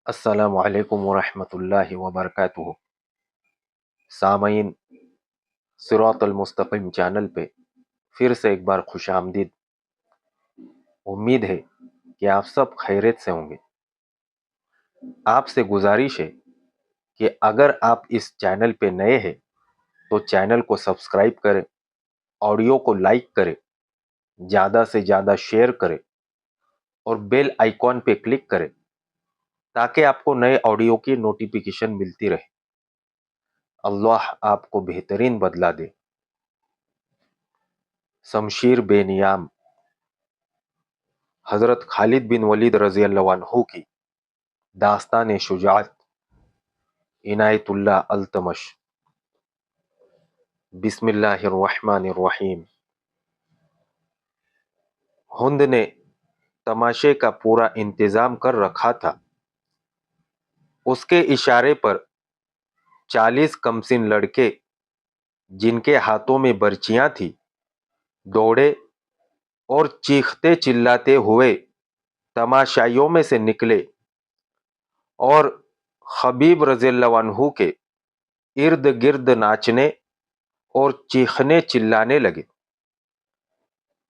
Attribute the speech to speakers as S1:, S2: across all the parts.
S1: السلام علیکم ورحمۃ اللہ وبرکاتہ۔ سامعین، صراط المستقیم چینل پہ پھر سے ایک بار خوش آمدید۔ امید ہے کہ آپ سب خیریت سے ہوں گے۔ آپ سے گزارش ہے کہ اگر آپ اس چینل پہ نئے ہیں تو چینل کو سبسکرائب کریں، آڈیو کو لائک کریں، زیادہ سے زیادہ شیئر کریں اور بیل آئیکن پہ کلک کریں تاکہ آپ کو نئے آڈیو کی نوٹیفیکیشن ملتی رہے۔ اللہ آپ کو بہترین بدلہ دے۔ شمشیر بے نیام حضرت خالد بن ولید رضی اللہ عنہ کی داستان شجاعت، عنایت اللہ التمش۔ بسم اللہ الرحمن الرحیم۔ ہند نے تماشے کا پورا انتظام کر رکھا تھا۔ اس کے اشارے پر 40 کمسن لڑکے جن کے ہاتھوں میں برچیاں تھیں دوڑے اور چیختے چلاتے ہوئے تماشائیوں میں سے نکلے اور حبیب رضی اللہ عنہ کے ارد گرد ناچنے اور چیخنے چلانے لگے۔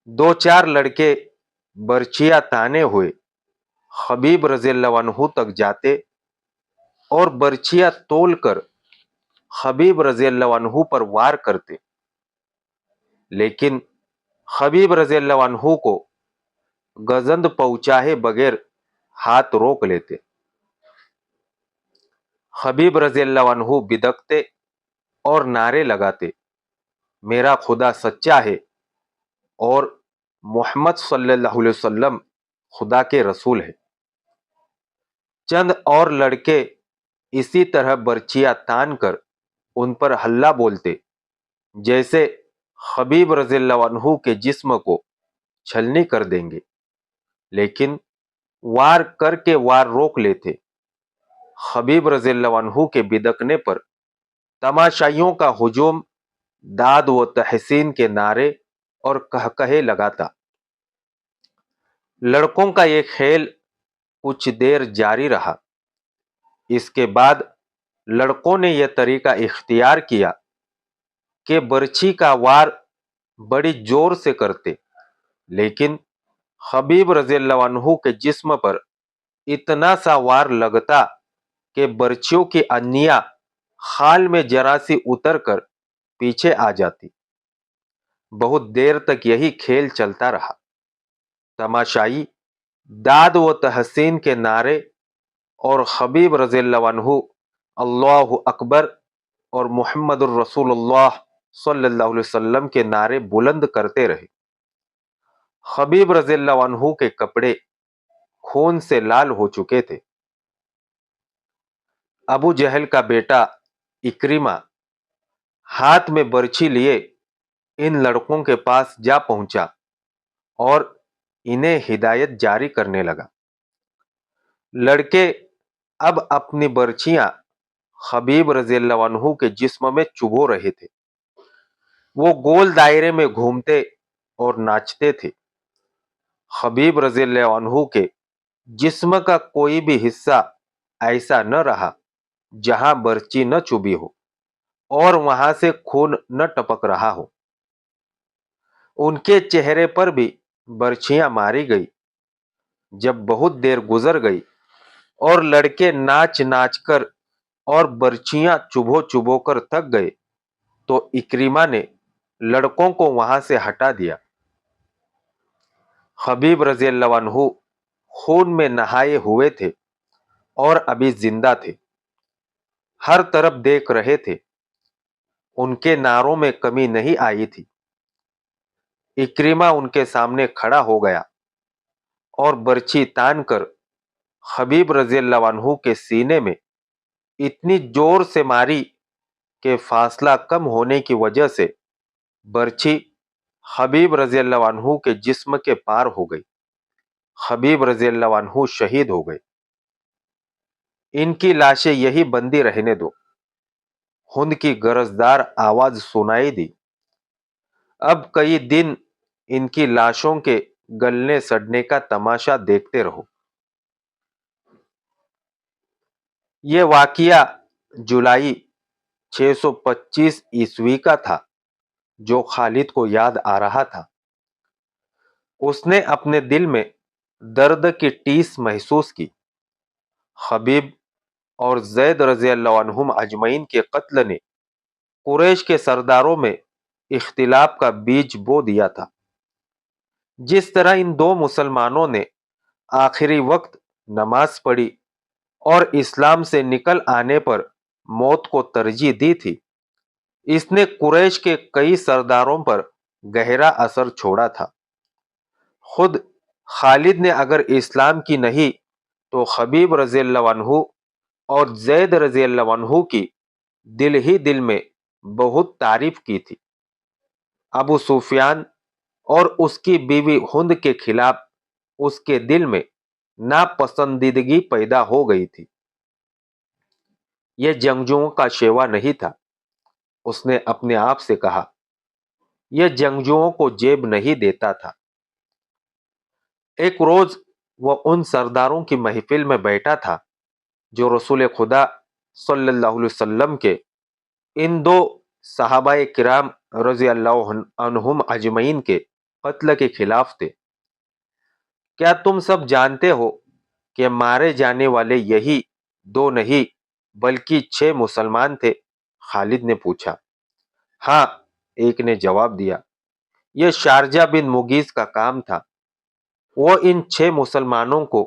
S1: 2-4 لڑکے برچیاں تانے ہوئے حبیب رضی اللہ عنہ تک جاتے اور برچیاں تول کر حبیب رضی اللہ عنہ پر وار کرتے، لیکن حبیب رضی اللہ عنہ کو گزند پہنچائے بغیر ہاتھ روک لیتے۔ حبیب رضی اللہ عنہ بدکتے اور نعرے لگاتے، میرا خدا سچا ہے اور محمد صلی اللہ علیہ وسلم خدا کے رسول ہے۔ چند اور لڑکے اسی طرح برچیاں تان کر ان پر ہلہ بولتے جیسے حبیب رضی اللہ عنہ کے جسم کو چھلنی کر دیں گے، لیکن وار کر کے وار روک لیتے۔ حبیب رضی اللہ عنہ کے بدکنے پر تماشائیوں کا ہجوم داد و تحسین کے نعرے اور کہکہے لگاتا۔ لڑکوں کا یہ کھیل کچھ دیر جاری رہا۔ اس کے بعد لڑکوں نے یہ طریقہ اختیار کیا کہ برچھی کا وار بڑی زور سے کرتے، لیکن حبیب رضی اللہ عنہ کے جسم پر اتنا سا وار لگتا کہ برچھیوں کی انیاں خال میں ذرا سی اتر کر پیچھے آ جاتی۔ بہت دیر تک یہی کھیل چلتا رہا۔ تماشائی داد و تحسین کے نعرے اور حبیب رضی اللہ عنہ اللہ اکبر اور محمد الرسول اللہ صلی اللہ علیہ وسلم کے نعرے بلند کرتے رہے۔ حبیب رضی اللہ عنہ کے کپڑے خون سے لال ہو چکے تھے۔ ابو جہل کا بیٹا اکرمہ ہاتھ میں برچھی لیے ان لڑکوں کے پاس جا پہنچا اور انہیں ہدایت جاری کرنے لگا۔ لڑکے اب اپنی برچیاں حبیب رضی اللہ عنہ کے جسم میں چبو رہے تھے۔ وہ گول دائرے میں گھومتے اور ناچتے تھے۔ حبیب رضی اللہ عنہ کے جسم کا کوئی بھی حصہ ایسا نہ رہا جہاں برچی نہ چبھی ہو اور وہاں سے خون نہ ٹپک رہا ہو۔ ان کے چہرے پر بھی برچیاں ماری گئی۔ جب بہت دیر گزر گئی اور لڑکے ناچ ناچ کر اور برچیاں چبھو چبھو کر تھک گئے تو اکرمہ نے لڑکوں کو وہاں سے ہٹا دیا۔ حبیب رضی اللہ عنہ خون میں نہائے ہوئے تھے اور ابھی زندہ تھے۔ ہر طرف دیکھ رہے تھے۔ ان کے نعروں میں کمی نہیں آئی تھی۔ اکرمہ ان کے سامنے کھڑا ہو گیا اور برچھی تان کر حبیب رضی اللہ عنہ کے سینے میں اتنی زور سے ماری کہ فاصلہ کم ہونے کی وجہ سے برچھی حبیب رضی اللہ عنہ کے جسم کے پار ہو گئی۔ حبیب رضی اللہ عنہ شہید ہو گئے۔ ان کی لاشیں یہی بندی رہنے دو۔ ہند کی گرجدار آواز سنائی دی، اب کئی دن ان کی لاشوں کے گلنے سڑنے کا تماشا دیکھتے رہو۔ یہ واقعہ جولائی 625 عیسوی کا تھا جو خالد کو یاد آ رہا تھا۔ اس نے اپنے دل میں درد کی ٹیس محسوس کی۔ خبیب اور زید رضی اللہ عنہم اجمعین کے قتل نے قریش کے سرداروں میں اختلاف کا بیج بو دیا تھا۔ جس طرح ان دو مسلمانوں نے آخری وقت نماز پڑھی اور اسلام سے نکل آنے پر موت کو ترجیح دی تھی، اس نے قریش کے کئی سرداروں پر گہرا اثر چھوڑا تھا۔ خود خالد نے اگر اسلام کی نہیں تو خبیب رضی اللہ عنہ اور زید رضی اللہ عنہ کی دل ہی دل میں بہت تعریف کی تھی۔ ابو سفیان اور اس کی بیوی ہند کے خلاف اس کے دل میں ناپسندیدگی پیدا ہو گئی تھی۔ یہ جنگجوؤں کا شیوا نہیں تھا، اس نے اپنے آپ سے کہا۔ یہ جنگجوؤں کو جیب نہیں دیتا تھا۔ ایک روز وہ ان سرداروں کی محفل میں بیٹھا تھا جو رسول خدا صلی اللہ علیہ وسلم کے ان دو صحابہ کرام رضی اللہ عنہم اجمعین کے قتل کے خلاف تھے۔ کیا تم سب جانتے ہو کہ مارے جانے والے یہی دو نہیں بلکہ 6 مسلمان تھے؟ خالد نے پوچھا۔ ہاں، ایک نے جواب دیا، یہ شارجہ بن مغیث کا کام تھا۔ وہ ان 6 مسلمانوں کو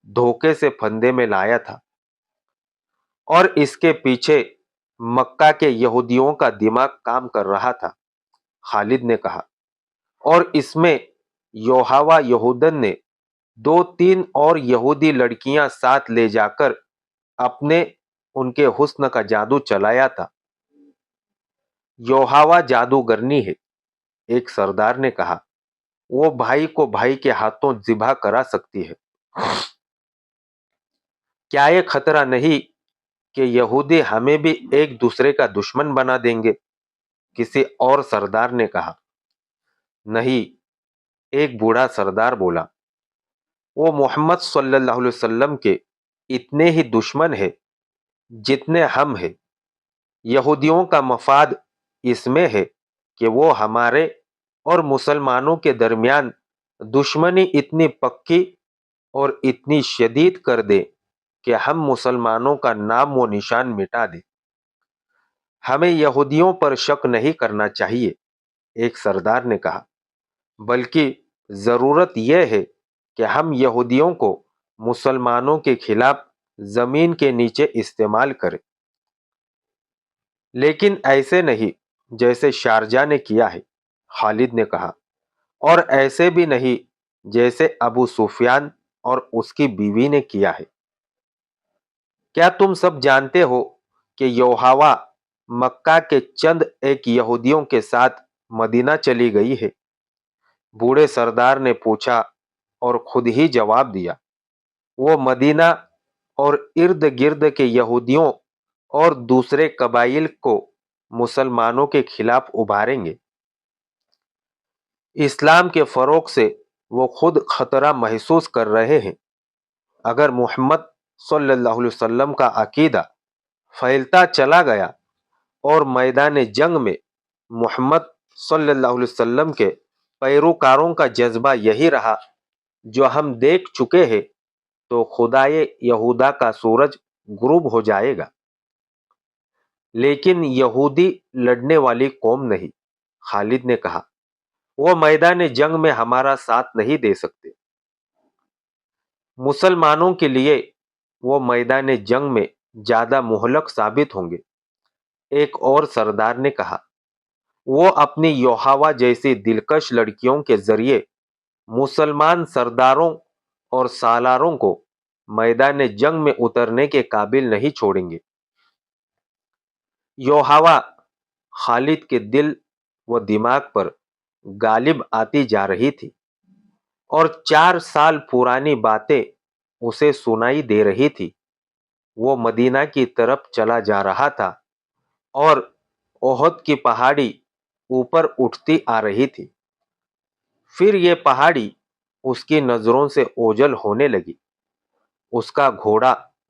S1: دھوکے سے پھندے میں لایا تھا اور اس کے پیچھے مکہ کے یہودیوں کا دماغ کام کر رہا تھا۔ خالد نے کہا، اور اس میں یوحوا یہودن نے 2-3 اور یہودی لڑکیاں ساتھ لے جا کر اپنے ان کے حسن کا جادو چلایا تھا۔ یوحوا جادوگرنی ہے، ایک سردار نے کہا، وہ بھائی کو بھائی کے ہاتھوں ذبح کرا سکتی ہے۔ کیا یہ خطرہ نہیں کہ یہودی ہمیں بھی ایک دوسرے کا دشمن بنا دیں گے؟ کسی اور سردار نے کہا۔ نہیں، ایک بوڑھا سردار بولا، وہ محمد صلی اللہ علیہ وسلم کے اتنے ہی دشمن ہے جتنے ہم ہیں۔ یہودیوں کا مفاد اس میں ہے کہ وہ ہمارے اور مسلمانوں کے درمیان دشمنی اتنی پکی اور اتنی شدید کر دے کہ ہم مسلمانوں کا نام و نشان مٹا دیں۔ ہمیں یہودیوں پر شک نہیں کرنا چاہیے، ایک سردار نے کہا، بلکہ ضرورت یہ ہے کہ ہم یہودیوں کو مسلمانوں کے خلاف زمین کے نیچے استعمال کریں، لیکن ایسے نہیں جیسے شارجہ نے کیا ہے، خالد نے کہا، اور ایسے بھی نہیں جیسے ابو سفیان اور اس کی بیوی نے کیا ہے۔ کیا تم سب جانتے ہو کہ یوحوا مکہ کے چند ایک یہودیوں کے ساتھ مدینہ چلی گئی ہے؟ بوڑھے سردار نے پوچھا اور خود ہی جواب دیا، وہ مدینہ اور ارد گرد کے یہودیوں اور دوسرے قبائل کو مسلمانوں کے خلاف ابھاریں گے۔ اسلام کے فروغ سے وہ خود خطرہ محسوس کر رہے ہیں۔ اگر محمد صلی اللہ علیہ وسلم کا عقیدہ پھیلتا چلا گیا اور میدان جنگ میں محمد صلی اللہ علیہ وسلم کے پیروکاروں کا جذبہ یہی رہا جو ہم دیکھ چکے ہیں، تو خدائے یہودا کا سورج غروب ہو جائے گا۔ لیکن یہودی لڑنے والی قوم نہیں، خالد نے کہا، وہ میدان جنگ میں ہمارا ساتھ نہیں دے سکتے۔ مسلمانوں کے لیے وہ میدان جنگ میں زیادہ مہلک ثابت ہوں گے، ایک اور سردار نے کہا۔ وہ اپنی یوحوا جیسی دلکش لڑکیوں کے ذریعے مسلمان سرداروں اور سالاروں کو میدان جنگ میں اترنے کے قابل نہیں چھوڑیں گے۔ یوحوا خالد کے دل و دماغ پر غالب آتی جا رہی تھی اور 4 سال پرانی باتیں اسے سنائی دے رہی تھی۔ وہ مدینہ کی طرف چلا جا رہا تھا اور احد کی پہاڑی اوپر اٹھتی آ رہی تھی۔ پھر یہ پہاڑی اس کی نظروں سے اوجھل ہونے لگی۔ اس کا گھوڑا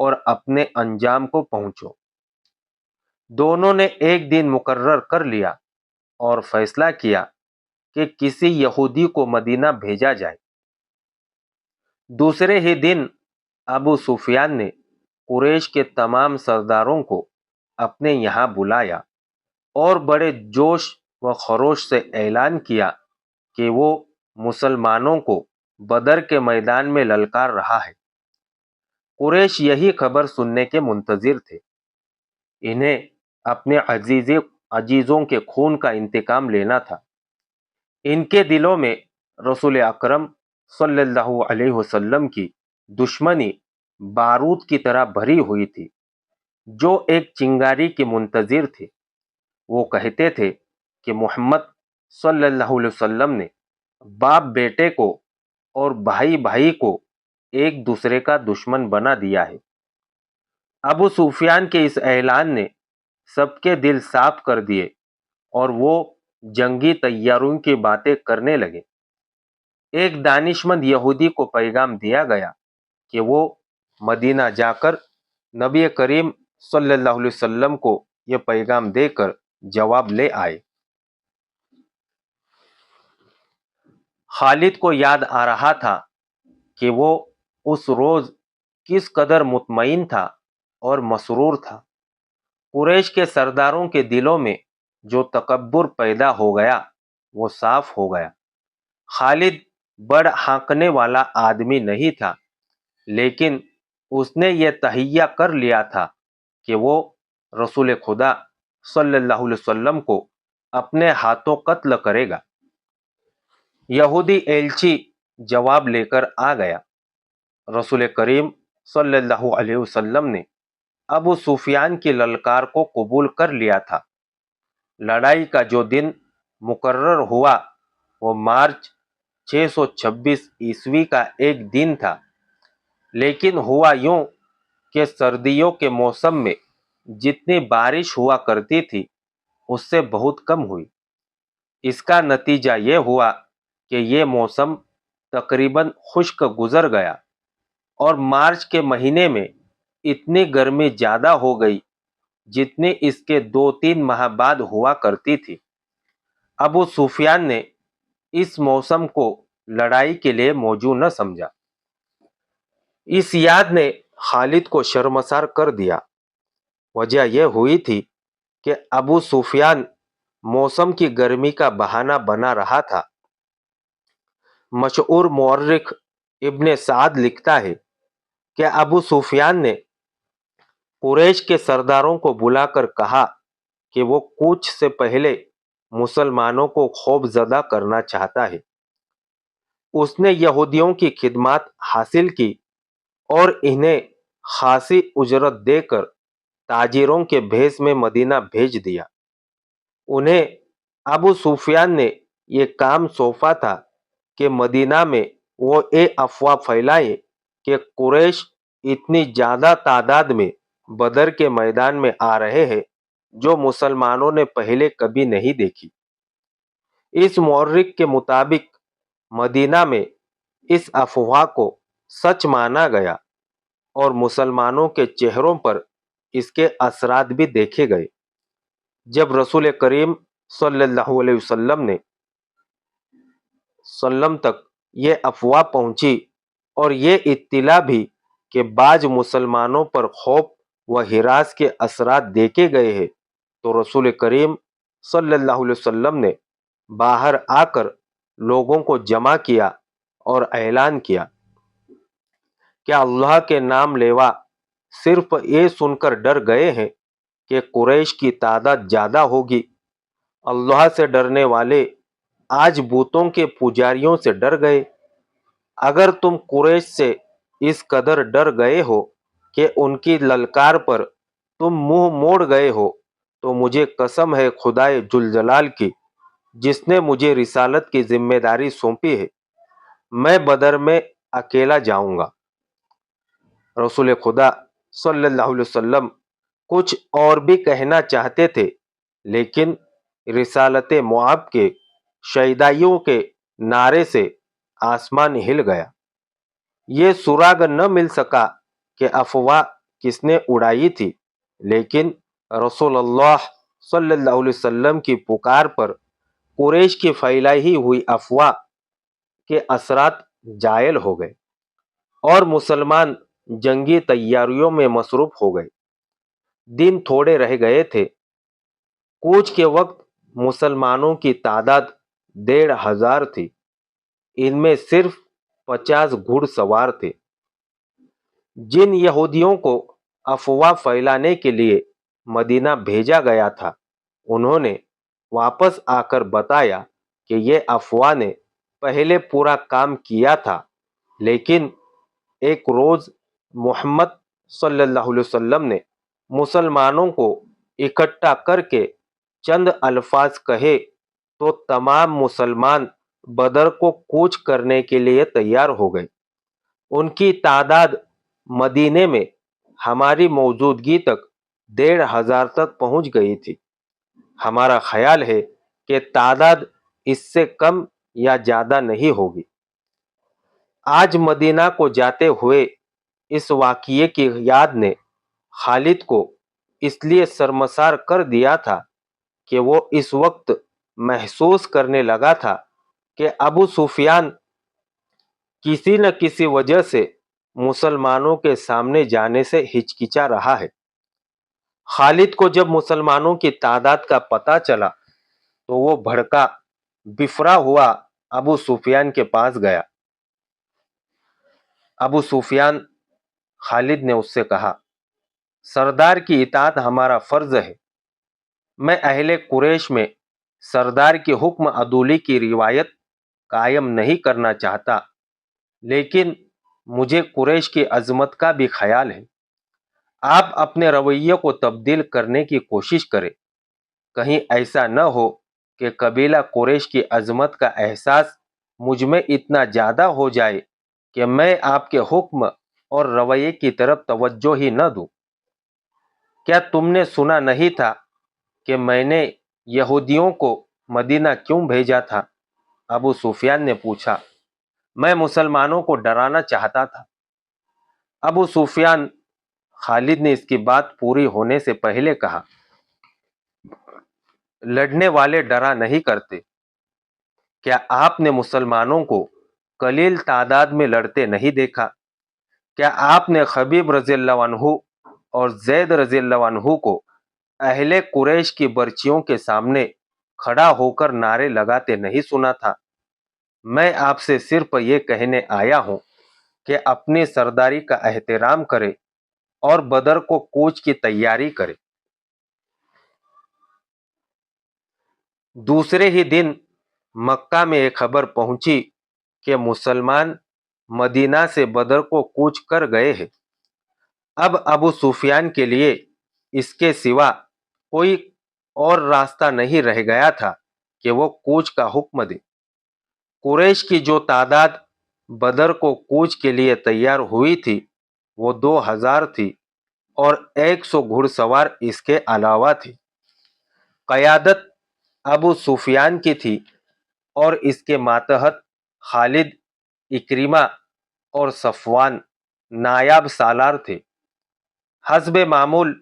S1: اور اپنے انجام کو پہنچو۔ دونوں نے ایک دن مقرر کر لیا اور فیصلہ کیا کہ کسی یہودی کو مدینہ بھیجا جائے۔ دوسرے ہی دن ابو سفیان نے قریش کے تمام سرداروں کو اپنے یہاں بلایا اور بڑے جوش و خروش سے اعلان کیا کہ وہ مسلمانوں کو بدر کے میدان میں للکار رہا ہے۔ قریش یہی خبر سننے کے منتظر تھے۔ انہیں اپنے عزیزوں کے خون کا انتقام لینا تھا۔ ان کے دلوں میں رسول اکرم صلی اللہ علیہ وسلم کی دشمنی بارود کی طرح بھری ہوئی تھی، جو ایک چنگاری کی منتظر تھی۔ وہ کہتے تھے کہ محمد صلی اللہ علیہ وسلم نے باپ بیٹے کو اور بھائی بھائی کو ایک دوسرے کا دشمن بنا دیا ہے۔ ابو سفیان کے اس اعلان نے سب کے دل صاف کر دیے اور وہ جنگی تیاریوں کی باتیں کرنے لگے۔ ایک دانشمند یہودی کو پیغام دیا گیا کہ وہ مدینہ جا کر نبی کریم صلی اللہ علیہ وسلم کو یہ پیغام دے کر جواب لے آئے۔ خالد کو یاد آ رہا تھا کہ وہ اس روز کس قدر مطمئن تھا اور مسرور تھا۔ قریش کے سرداروں کے دلوں میں جو تکبر پیدا ہو گیا وہ صاف ہو گیا۔ خالد بڑ ہانکنے والا آدمی نہیں تھا، لیکن اس نے یہ تہیہ کر لیا تھا کہ وہ رسول خدا صلی اللہ علیہ وسلم کو اپنے ہاتھوں قتل کرے گا۔ یہودی ایلچی جواب لے کر آ گیا۔ رسول کریم صلی اللہ علیہ وسلم نے ابو سفیان کی للکار کو قبول کر لیا تھا۔ لڑائی کا جو دن مقرر ہوا وہ مارچ 626 عیسوی کا ایک دن تھا، لیکن ہوا یوں کہ سردیوں کے موسم میں جتنی بارش ہوا کرتی تھی اس سے بہت کم ہوئی۔ اس کا نتیجہ یہ ہوا کہ یہ موسم تقریباً خشک گزر گیا اور مارچ کے مہینے میں اتنی گرمی زیادہ ہو گئی جتنی اس کے 2-3 ماہ بعد ہوا کرتی تھی۔ ابو سفیان نے اس موسم کو لڑائی کے لیے موزوں نہ سمجھا۔ اس یاد نے خالد کو شرمسار کر دیا۔ وجہ یہ ہوئی تھی کہ ابو سفیان موسم کی گرمی کا بہانہ بنا رہا تھا۔ مشہور مورخ ابن سعد لکھتا ہے کہ ابو سفیان نے قریش کے سرداروں کو بلا کر کہا کہ وہ کوچ سے پہلے مسلمانوں کو خوف زدہ کرنا چاہتا ہے۔ اس نے یہودیوں کی خدمات حاصل کی اور انہیں خاصی اجرت دے کر تاجروں کے بھیس میں مدینہ بھیج دیا۔ انہیں ابو سفیان نے یہ کام سونپا تھا کہ مدینہ میں وہ افواہ پھیلائے کہ قریش اتنی زیادہ تعداد میں بدر کے میدان میں آ رہے ہیں جو مسلمانوں نے پہلے کبھی نہیں دیکھی۔ اس مورخ کے مطابق مدینہ میں اس افواہ کو سچ مانا گیا اور مسلمانوں کے چہروں پر اس کے اثرات بھی دیکھے گئے۔ جب رسول کریم صلی اللہ علیہ وسلم تک یہ افواہ پہنچی اور یہ اطلاع بھی کہ بعض مسلمانوں پر خوف و ہراس کے اثرات دیکھے گئے ہیں، تو رسول کریم صلی اللہ علیہ وسلم نے باہر آ کر لوگوں کو جمع کیا اور اعلان کیا کہ اللہ کے نام لیوا صرف یہ سن کر ڈر گئے ہیں کہ قریش کی تعداد زیادہ ہوگی۔ اللہ سے ڈرنے والے آج بتوں کے پجاریوں سے ڈر گئے۔ اگر تم قریش سے اس قدر ڈر گئے ہو کہ ان کی للکار پر تم منہ موڑ گئے ہو تو مجھے قسم ہے خدائے ذوالجلال کی جس نے مجھے رسالت کی ذمہ داری سونپی ہے، میں بدر میں اکیلا جاؤں گا۔ رسول خدا صلی اللہ علیہ وسلم کچھ اور بھی کہنا چاہتے تھے، لیکن رسالت معاب کے شہدائیوں کے نعرے سے آسمان ہل گیا۔ یہ سراغ نہ مل سکا کہ افواہ کس نے اڑائی تھی، لیکن رسول اللہ صلی اللہ علیہ وسلم کی پکار پر قریش کی پھیلائی ہوئی افواہ کے اثرات زائل ہو گئے اور مسلمان جنگی تیاریوں میں مصروف ہو گئے۔ دن تھوڑے رہ گئے تھے۔ کوچ کے وقت مسلمانوں کی تعداد 1,500 تھی۔ ان میں صرف 50 گھڑ سوار تھے۔ جن یہودیوں کو افواہ پھیلانے کے لیے مدینہ بھیجا گیا تھا، انہوں نے واپس آ کر بتایا کہ یہ افواہ نے پہلے پورا کام کیا تھا، لیکن ایک روز محمد صلی اللہ علیہ وسلم نے مسلمانوں کو اکٹھا کر کے چند الفاظ کہے تو تمام مسلمان بدر کو کوچ کرنے کے لیے تیار ہو گئے۔ ان کی تعداد مدینے میں ہماری موجودگی تک 1,500 تک پہنچ گئی تھی۔ ہمارا خیال ہے کہ تعداد اس سے کم یا زیادہ نہیں ہوگی۔ آج مدینہ کو جاتے ہوئے اس واقعے کی یاد نے خالد کو اس لیے شرمسار کر دیا تھا کہ وہ اس وقت محسوس کرنے لگا تھا کہ ابو سفیان کسی نہ کسی وجہ سے مسلمانوں کے سامنے جانے سے ہچکچا رہا ہے۔ خالد کو جب مسلمانوں کی تعداد کا پتہ چلا تو وہ بھڑکا بفرا ہوا ابو سفیان کے پاس گیا۔ ابو سفیان خالد نے اس سے کہا، سردار کی اطاعت ہمارا فرض ہے۔ میں اہل قریش میں سردار کی حکم عدولی کی روایت قائم نہیں کرنا چاہتا، لیکن مجھے قریش کی عظمت کا بھی خیال ہے۔ آپ اپنے رویے کو تبدیل کرنے کی کوشش کریں۔ کہیں ایسا نہ ہو کہ قبیلہ قریش کی عظمت کا احساس مجھ میں اتنا زیادہ ہو جائے کہ میں آپ کے حکم اور رویے کی طرف توجہ ہی نہ دوں۔ کیا تم نے سنا نہیں تھا کہ میں نے یہودیوں کو مدینہ کیوں بھیجا تھا؟ ابو سفیان نے پوچھا۔ میں مسلمانوں کو ڈرانا چاہتا تھا۔ ابو سفیان خالد نے اس کی بات پوری ہونے سے پہلے کہا، لڑنے والے ڈرا نہیں کرتے۔ کیا آپ نے مسلمانوں کو قلیل تعداد میں لڑتے نہیں دیکھا؟ کیا آپ نے خبیب رضی اللہ عنہ اور زید رضی اللہ عنہ کو اہل قریش کی برچیوں کے سامنے کھڑا ہو کر نعرے لگاتے نہیں سنا تھا؟ میں آپ سے صرف یہ کہنے آیا ہوں کہ اپنی سرداری کا احترام کرے اور بدر کو کوچ کی تیاری کرے۔ دوسرے ہی دن مکہ میں ایک خبر پہنچی کہ مسلمان مدینہ سے بدر کو کوچ کر گئے ہیں۔ اب ابو سفیان کے لیے اس کے سوا کوئی اور راستہ نہیں رہ گیا تھا کہ وہ کوچ کا حکم دے۔ قریش کی جو تعداد بدر کو کوچ کے لیے تیار ہوئی تھی وہ 2,000 تھی اور 100 گھڑ سوار اس کے علاوہ تھی۔ قیادت ابو سفیان کی تھی اور اس کے ماتحت خالد، اکرمہ اور صفوان نایاب سالار تھے۔ حسب معمول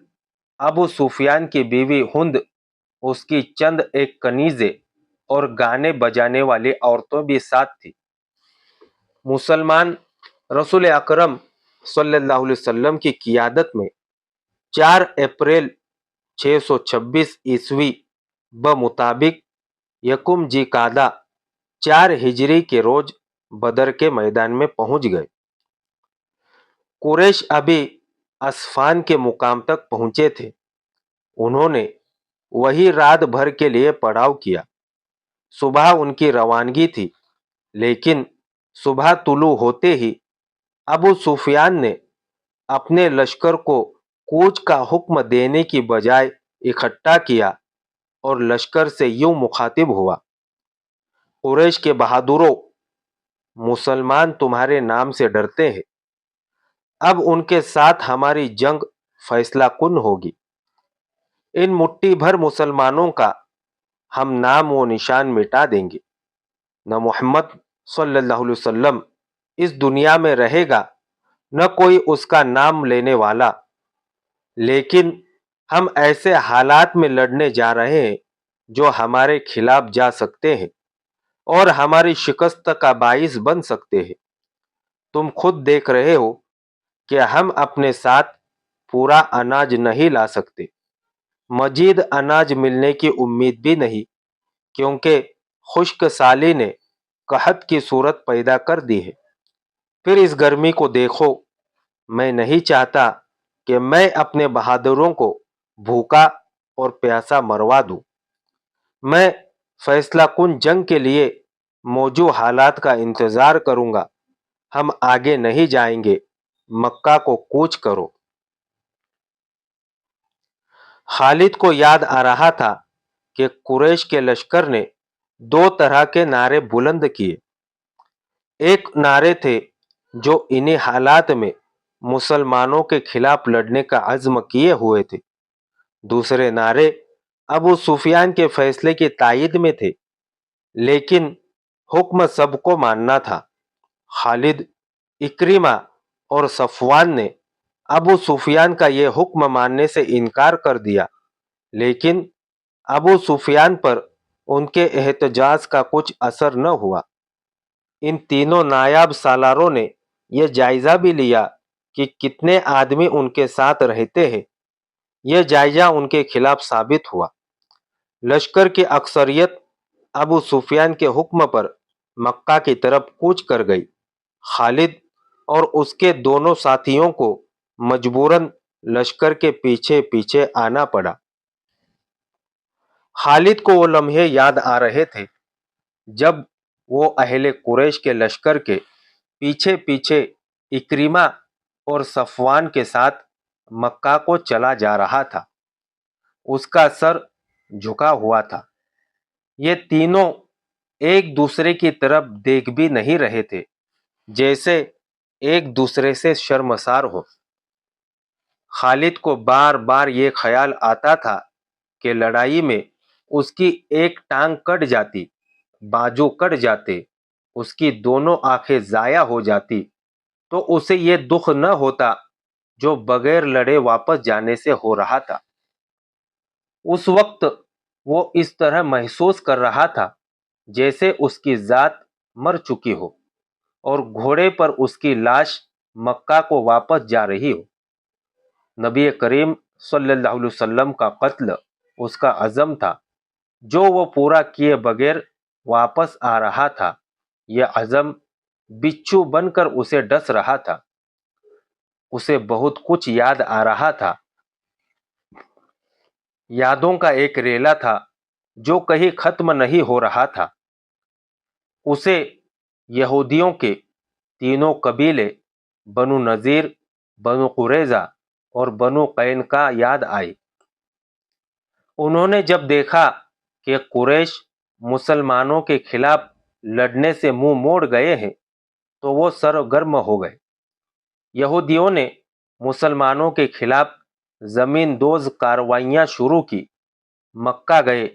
S1: ابو سفیان کی بیوی ہند، اس کی چند ایک کنیزیں اور گانے بجانے والی عورتوں بھی ساتھ تھی۔ مسلمان رسول اکرم صلی اللہ علیہ وسلم کی قیادت میں 4 اپریل 626 عیسوی بمطابق یکم جی قعدہ 4 ہجری کے روز بدر کے میدان میں پہنچ گئے۔ قریش ابھی اسفان کے مقام تک پہنچے تھے۔ انہوں نے وہی رات بھر کے لیے پڑاؤ کیا۔ صبح ان کی روانگی تھی، لیکن صبح طلوع ہوتے ہی ابو سفیان نے اپنے لشکر کو کوچ کا حکم دینے کی بجائے اکٹھا کیا اور لشکر سے یوں مخاطب ہوا، قریش کے بہادروں، مسلمان تمہارے نام سے ڈرتے ہیں۔ اب ان کے ساتھ ہماری جنگ فیصلہ کن ہوگی۔ ان مٹھی بھر مسلمانوں کا ہم نام و نشان مٹا دیں گے۔ نہ محمد صلی اللہ علیہ وسلم اس دنیا میں رہے گا، نہ کوئی اس کا نام لینے والا۔ لیکن ہم ایسے حالات میں لڑنے جا رہے ہیں جو ہمارے خلاف جا سکتے ہیں اور ہماری شکست کا باعث بن سکتے ہیں۔ تم خود دیکھ رہے ہو کہ ہم اپنے ساتھ پورا اناج نہیں لا سکتے، مزید اناج ملنے کی امید بھی نہیں، کیونکہ خشک سالی نے قحط کی صورت پیدا کر دی ہے۔ پھر اس گرمی کو دیکھو، میں نہیں چاہتا کہ میں اپنے بہادروں کو بھوکا اور پیاسا مروا دوں۔ میں فیصلہ کن جنگ کے لیے موجود حالات کا انتظار کروں گا۔ ہم آگے نہیں جائیں گے، مکہ کو کوچ کرو۔ خالد کو یاد آ رہا تھا کہ قریش کے لشکر نے دو طرح کے نعرے بلند کیے۔ ایک نعرے تھے جو انہی حالات میں مسلمانوں کے خلاف لڑنے کا عزم کیے ہوئے تھے، دوسرے نعرے ابو سفیان کے فیصلے کی تائید میں تھے، لیکن حکم سب کو ماننا تھا۔ خالد، اکرمہ اور صفوان نے ابو سفیان کا یہ حکم ماننے سے انکار کر دیا، لیکن ابو سفیان پر ان کے احتجاج کا کچھ اثر نہ ہوا۔ ان تینوں نایاب سالاروں نے یہ جائزہ بھی لیا کہ کتنے آدمی ان کے ساتھ رہتے ہیں۔ یہ جائزہ ان کے خلاف ثابت ہوا۔ لشکر کی اکثریت ابو سفیان کے حکم پر مکہ کی طرف کوچ کر گئی۔ خالد اور اس کے دونوں ساتھیوں کو مجبوراً لشکر کے پیچھے پیچھے آنا پڑا۔ خالد کو وہ لمحے یاد آ رہے تھے جب وہ اہل قریش کے لشکر کے پیچھے پیچھے اکرمہ اور صفوان کے ساتھ مکہ کو چلا جا رہا تھا۔ اس کا سر جھکا ہوا تھا۔ یہ تینوں ایک دوسرے کی طرف دیکھ بھی نہیں رہے تھے، جیسے ایک دوسرے سے شرمسار ہو۔ خالد کو بار بار یہ خیال آتا تھا کہ لڑائی میں اس کی ایک ٹانگ کٹ جاتی، بازو کٹ جاتے، اس کی دونوں آنکھیں ضائع ہو جاتی تو اسے یہ دکھ نہ ہوتا جو بغیر لڑے واپس جانے سے ہو رہا تھا۔ اس وقت وہ اس طرح محسوس کر رہا تھا جیسے اس کی ذات مر چکی ہو اور گھوڑے پر اس کی لاش مکہ کو واپس جا رہی ہو۔ نبی کریم صلی اللہ علیہ وسلم کا قتل اس کا عزم تھا، جو وہ پورا کیے بغیر واپس آ رہا تھا۔ یہ عزم بچھو بن کر اسے ڈس رہا تھا۔ اسے بہت کچھ یاد آ رہا تھا، یادوں کا ایک ریلا تھا جو کہیں ختم نہیں ہو رہا تھا۔ اسے یہودیوں کے تینوں قبیلے بنو نذیر، بنو قریظہ اور بنو قینقاع یاد آئی۔ انہوں نے جب دیکھا کہ قریش مسلمانوں کے خلاف لڑنے سے منہ موڑ گئے ہیں تو وہ سرگرم ہو گئے۔ یہودیوں نے مسلمانوں کے خلاف زمین دوز کارروائیاں شروع کی، مکہ گئے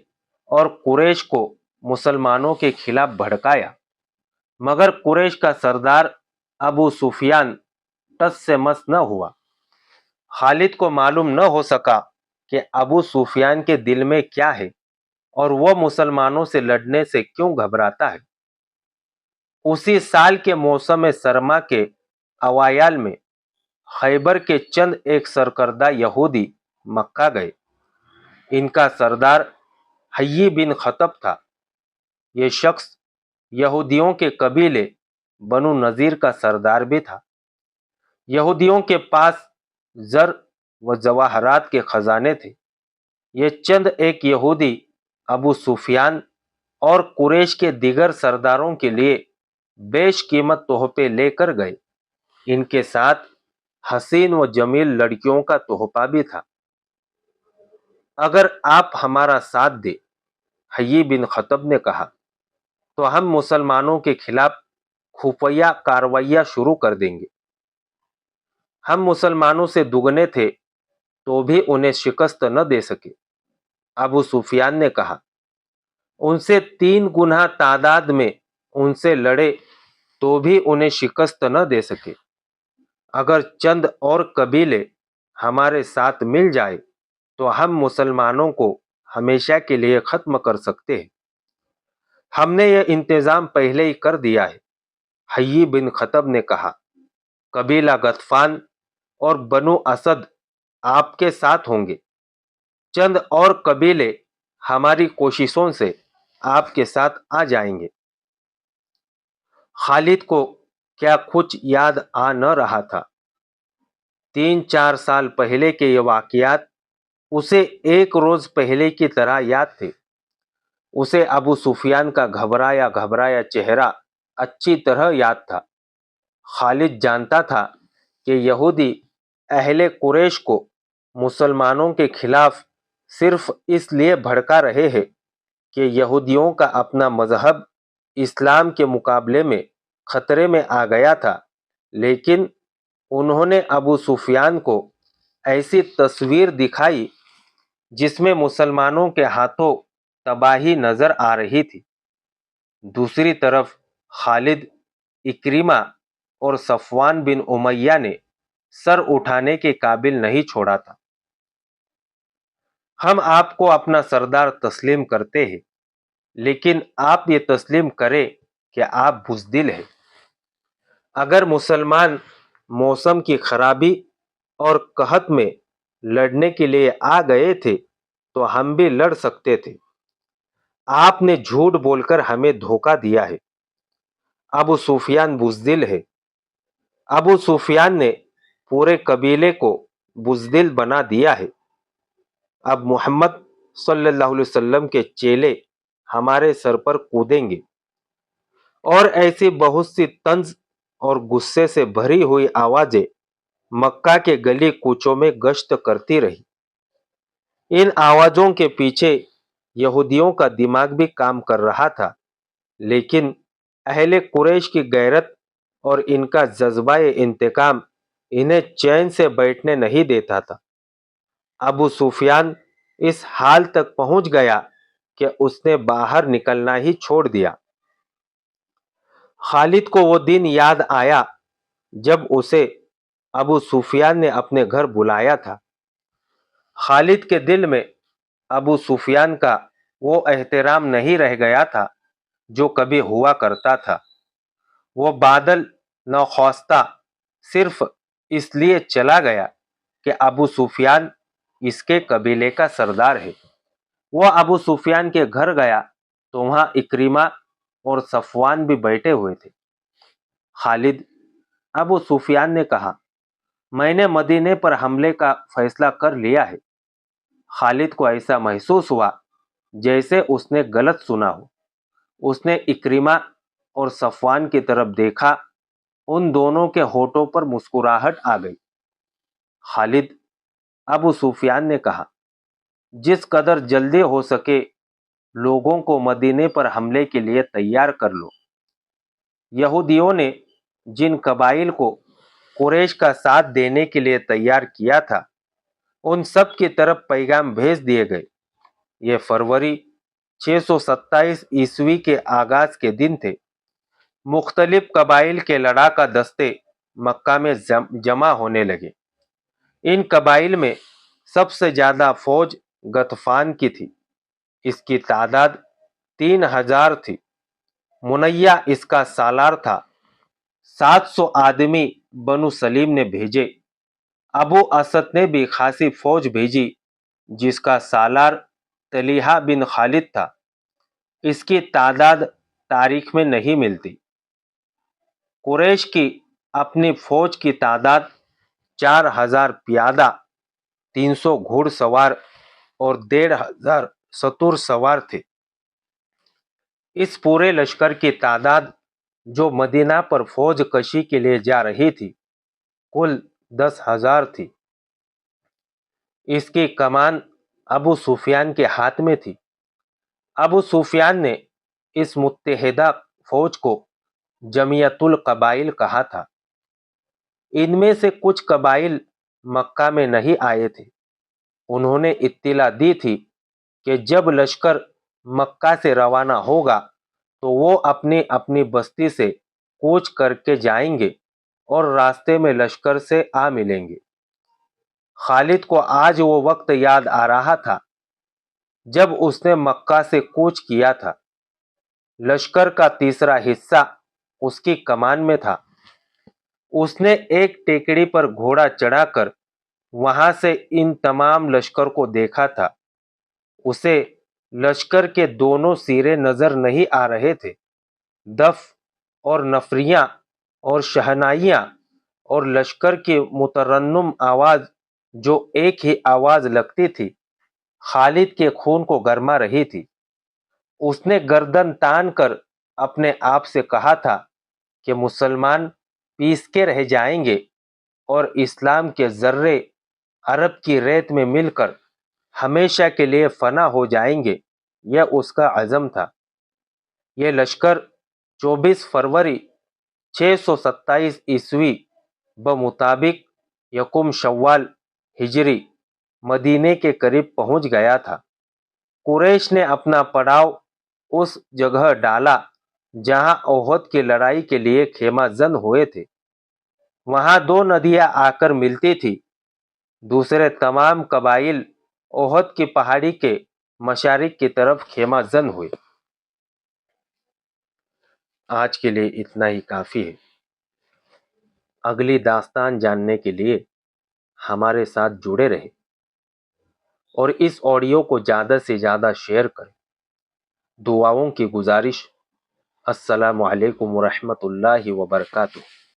S1: اور قریش کو مسلمانوں کے خلاف بھڑکایا، مگر قریش کا سردار ابو سفیان ٹس سے مس نہ ہوا۔ خالد کو معلوم نہ ہو سکا کہ ابو سفیان کے دل میں کیا ہے اور وہ مسلمانوں سے لڑنے سے کیوں گھبراتا ہے۔ اسی سال کے موسم سرما کے اوائل میں خیبر کے چند ایک سرکردہ یہودی مکہ گئے۔ ان کا سردار حیی بن خطب تھا۔ یہ شخص یہودیوں کے قبیلے بنو نذیر کا سردار بھی تھا۔ یہودیوں کے پاس زر و جواہرات کے خزانے تھے۔ یہ چند ایک یہودی ابو سفیان اور قریش کے دیگر سرداروں کے لیے بیش قیمت تحفے لے کر گئے۔ ان کے ساتھ حسین و جمیل لڑکیوں کا تحفہ بھی تھا۔ اگر آپ ہمارا ساتھ دیں، حیی بن خطب نے کہا، تو ہم مسلمانوں کے خلاف خفیہ کارروائیاں شروع کر دیں گے۔ ہم مسلمانوں سے دگنے تھے تو بھی انہیں شکست نہ دے سکے۔ ابو سفیان نے کہا، ان سے 3 گنا تعداد میں ان سے لڑے تو بھی انہیں شکست نہ دے سکے۔ اگر چند اور قبیلے ہمارے ساتھ مل جائے تو ہم مسلمانوں کو ہمیشہ کے لیے ختم کر سکتے ہیں۔ ہم نے یہ انتظام پہلے ہی کر دیا ہے، حیی بن خطب نے کہا۔ قبیلہ غطفان اور بنو اسد آپ کے ساتھ ہوں گے، چند اور قبیلے ہماری کوششوں سے آپ کے ساتھ آ جائیں گے۔ خالد کو کیا کچھ یاد آ نہ رہا تھا؟ 3-4 سال پہلے کے یہ واقعات اسے ایک روز پہلے کی طرح یاد تھے۔ اسے ابو سفیان کا گھبرایا گھبرایا چہرہ اچھی طرح یاد تھا۔ خالد جانتا تھا کہ یہودی اہل قریش کو مسلمانوں کے خلاف صرف اس لیے بھڑکا رہے ہیں کہ یہودیوں کا اپنا مذہب اسلام کے مقابلے میں خطرے میں آ گیا تھا، لیکن انہوں نے ابو سفیان کو ایسی تصویر دکھائی جس میں مسلمانوں کے ہاتھوں تباہی نظر آ رہی تھی۔ دوسری طرف خالد، اکرمہ اور صفوان بن امیہ نے سر اٹھانے کے قابل نہیں چھوڑا تھا۔ ہم آپ کو اپنا سردار تسلیم کرتے ہیں، لیکن آپ یہ تسلیم کریں کہ آپ بزدل ہیں۔ اگر مسلمان موسم کی خرابی اور قحط میں لڑنے کے لیے آ گئے تھے تو ہم بھی لڑ سکتے تھے۔ آپ نے جھوٹ بول کر ہمیں دھوکہ دیا ہے۔ ابو سفیان بزدل ہے۔ ابو سفیان نے پورے قبیلے کو بزدل بنا دیا ہے۔ اب محمد صلی اللہ علیہ وسلم کے چیلے ہمارے سر پر کودیں گے۔ اور ایسی بہت سی طنز اور غصے سے بھری ہوئی آوازیں مکہ کے گلی کوچوں میں گشت کرتی رہی۔ ان آوازوں کے پیچھے یہودیوں کا دماغ بھی کام کر رہا تھا، لیکن اہل قریش کی غیرت اور ان کا جذبہ انتقام انہیں چین سے بیٹھنے نہیں دیتا تھا۔ ابو سفیان اس حال تک پہنچ گیا کہ اس نے باہر نکلنا ہی چھوڑ دیا۔ خالد کو وہ دن یاد آیا جب اسے ابو سفیان نے اپنے گھر بلایا تھا۔ خالد کے دل میں ابو سفیان کا وہ احترام نہیں رہ گیا تھا جو کبھی ہوا کرتا تھا۔ وہ بادل نخواستہ صرف اس لیے چلا گیا کہ ابو سفیان اس کے قبیلے کا سردار ہے۔ وہ ابو سفیان کے گھر گیا تو وہاں اکرمہ اور صفوان بھی بیٹھے ہوئے تھے۔ خالد، ابو سفیان نے کہا، میں نے مدینے پر حملے کا فیصلہ کر لیا ہے۔ خالد کو ایسا محسوس ہوا جیسے اس نے غلط سنا ہو۔ اس نے اکرمہ اور صفوان کی طرف دیکھا، ان دونوں کے ہونٹوں پر مسکراہٹ آ گئی۔ خالد، ابو سفیان نے کہا، جس قدر جلدی ہو سکے لوگوں کو مدینے پر حملے کے لیے تیار کر لو۔ یہودیوں نے جن قبائل کو قریش کا ساتھ دینے کے لیے تیار کیا تھا ان سب کی طرف پیغام بھیج دیے گئے۔ یہ فروری 627 عیسوی کے آغاز کے دن تھے۔ مختلف قبائل کے لڑاکا دستے مکہ میں جمع ہونے لگے۔ ان قبائل میں سب سے زیادہ فوج غطفان کی تھی۔ اس کی تعداد 3000 تھی۔ منیہ اس کا سالار تھا۔ 700 آدمی بنو سلیم نے بھیجے۔ ابو اسد نے بھی خاصی فوج بھیجی جس کا سالار طلحہ بن خالد تھا۔ اس کی تعداد تاریخ میں نہیں ملتی۔ قریش کی اپنی فوج کی تعداد 4000 پیادہ، 300 گھوڑ سوار اور 1500 ستور سوار تھے۔ اس پورے لشکر کی تعداد جو مدینہ پر فوج کشی کے لیے جا رہی تھی کل 10,000 تھی۔ اس کی کمان ابو سفیان کے ہاتھ میں تھی۔ ابو سفیان نے اس متحدہ فوج کو جمعیت القبائل کہا تھا۔ ان میں سے کچھ قبائل مکہ میں نہیں آئے تھے۔ انہوں نے اطلاع دی تھی کہ جب لشکر مکہ سے روانہ ہوگا تو وہ اپنی اپنی بستی سے کوچ کر کے جائیں گے اور راستے میں لشکر سے آ ملیں گے۔ خالد کو آج وہ وقت یاد آ رہا تھا جب اس نے مکہ سے کوچ کیا تھا۔ لشکر کا تیسرا حصہ اس کی کمان میں تھا۔ اس نے ایک ٹیکڑی پر گھوڑا چڑھا کر وہاں سے ان تمام لشکر کو دیکھا تھا۔ اسے لشکر کے دونوں سرے نظر نہیں آ رہے تھے۔ دف اور نفریاں اور شہنائیاں اور لشکر کی مترنم آواز جو ایک ہی آواز لگتی تھی، خالد کے خون کو گرما رہی تھی۔ اس نے گردن تان کر اپنے آپ سے کہا تھا کہ مسلمان پیس کے رہ جائیں گے اور اسلام کے ذرے عرب کی ریت میں مل کر ہمیشہ کے لیے فنا ہو جائیں گے۔ یہ اس کا عزم تھا۔ یہ لشکر 24 فروری 627 عیسوی بمطابق یکم شوال ہجری مدینے کے قریب پہنچ گیا تھا۔ قریش نے اپنا پڑاؤ اس جگہ ڈالا جہاں احد کی لڑائی کے لیے خیمہ زن ہوئے تھے۔ وہاں دو ندیاں آ کر ملتی تھی۔ دوسرے تمام قبائل احد کی پہاڑی کے مشارق کی طرف خیمہ زن ہوئے۔ آج کے لیے اتنا ہی کافی ہے۔ اگلی داستان جاننے کے لیے ہمارے ساتھ جڑے رہے اور اس آڈیو کو زیادہ سے زیادہ شیئر کریں۔ دعاؤں کی گزارش۔ السلام علیکم ورحمۃ اللہ وبرکاتہ۔